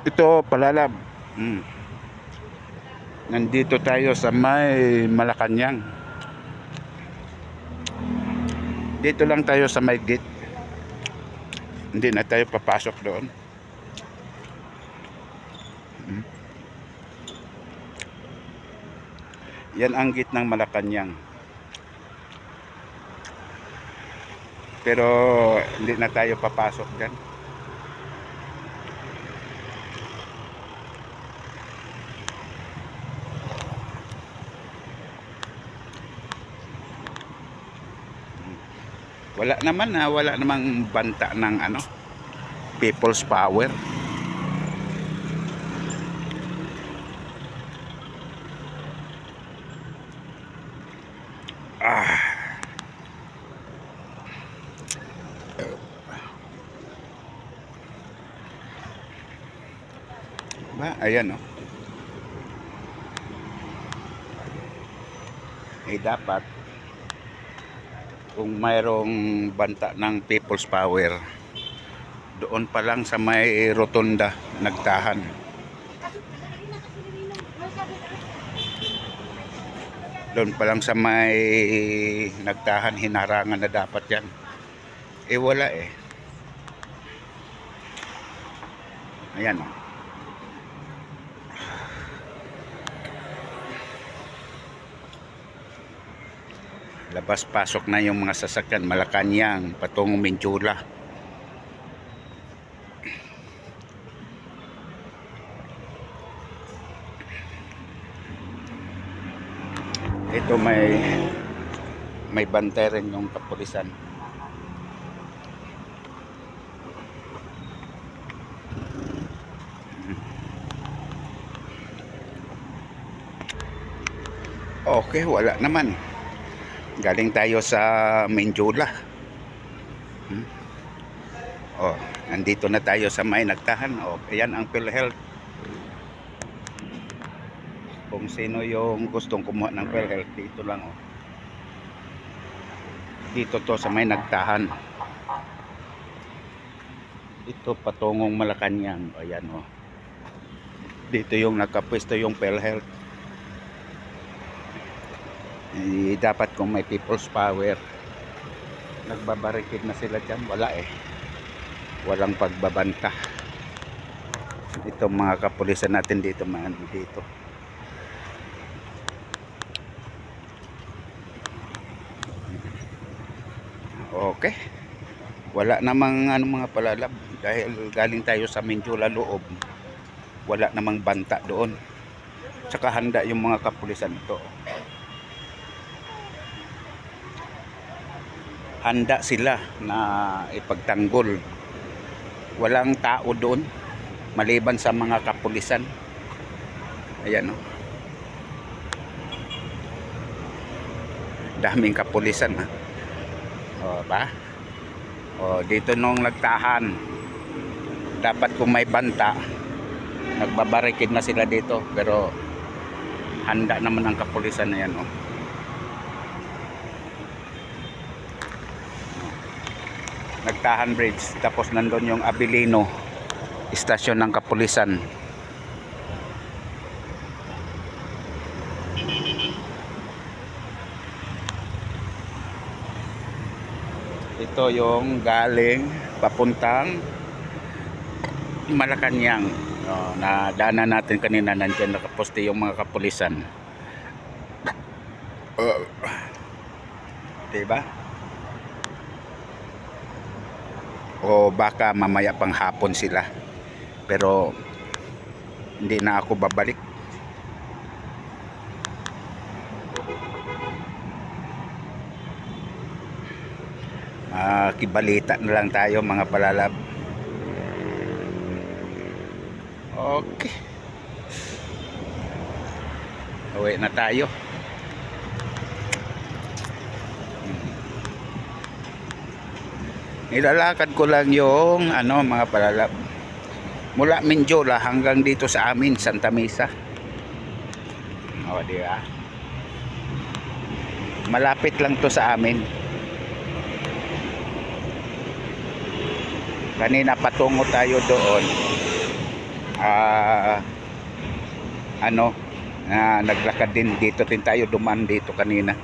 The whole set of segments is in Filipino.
Ito palalab. Mm. Nandito tayo sa may Malacanang. Dito lang tayo sa may gate. Hindi na tayo papasok doon. Mm. Yan ang gate ng Malacanang. Pero hindi na tayo papasok dyan. Wala naman wala namang banta ng People's Power. Ayan dapat kung mayroong banta ng People's Power, doon pa lang sa may rotunda nagtahan. Doon pa lang sa may nagtahan, hinarangan na dapat yan. Wala Ayan labas-pasok na yung mga sasakyan. Malacanang patungong Minchula. Ito may bantay rin yung kapulisan. Okay, wala naman. Galing tayo sa Minchula. Nandito na tayo sa may nagtahan. Ayan ang PhilHealth. Kung sino yung gustong kumuha ng PhilHealth, dito lang dito to sa may nagtahan. Ito patungong Malacanang. Ayan dito yung nakapwesto yung PhilHealth. Dapat kung may People's Power, nagbabarikid na sila dyan. Wala walang pagbabanta. Itong mga kapulisan natin dito, dito. Okay, wala namang mga palalab dahil galing tayo sa Minchula loob. Wala namang banta doon. Tsaka handa yung mga kapulisan ito. Handa sila na ipagtanggol. Walang tao doon maliban sa mga kapulisan. Ayan daming kapulisan dito nung nagtahan, dapat kung may banta, nagbabarikid na sila dito. Pero handa naman ang kapulisan na yan Nagtahan Bridge, tapos nandun yung Abilino, istasyon ng kapulisan. Ito yung galing papuntang Malacanang. Na daanan natin kanina, nandiyan nakaposte yung mga kapulisan. Diba? O baka mamaya pang hapon sila, pero hindi na ako babalik. Kibalita na lang tayo mga palalab. Okay, uwi na tayo. Nilalakad ko lang yung mga palalab mula Minchula hanggang dito sa amin, Santa Mesa. Diba? Malapit lang to sa amin. Kanina patungo tayo doon. ah, ano, naglakad din dito din tayo, dumaan dito kanina.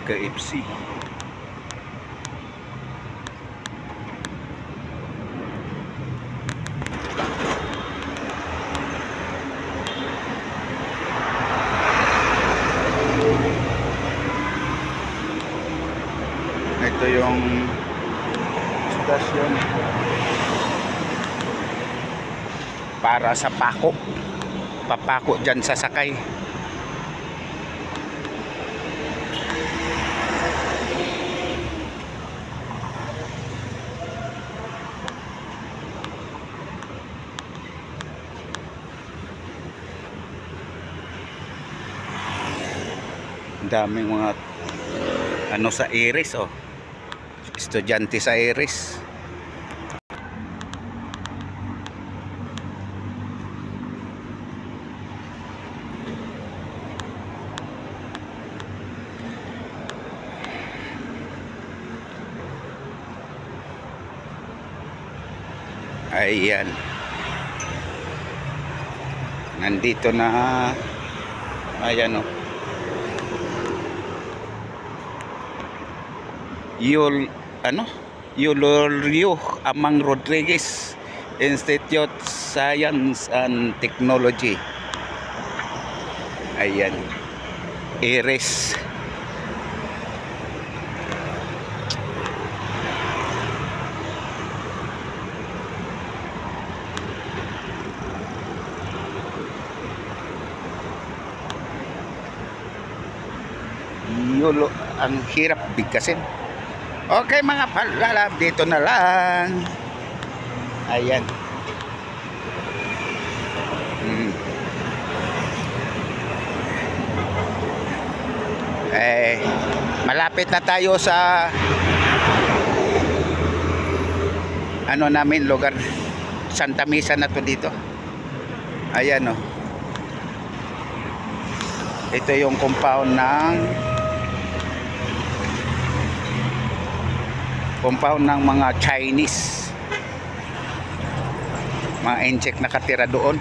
KFC. Ito yung stasyon para sa pako. Papako dyan sa sakay. Daming mga ano sa Iris, oh. Estudyante sa Iris. Ayan. Nandito na. Ayan, oh. Yulorio Amang Rodriguez Institute Science and Technology. Ayan, Iris. Yulo, ang hirap bigkasin. Okay mga palalab, dito na lang. Ayan. Malapit na tayo sa ano namin lugar, Santa Misa na to dito. Ayan, oh. Ito yung compound ng mga Chinese, mga incheck nakatira doon.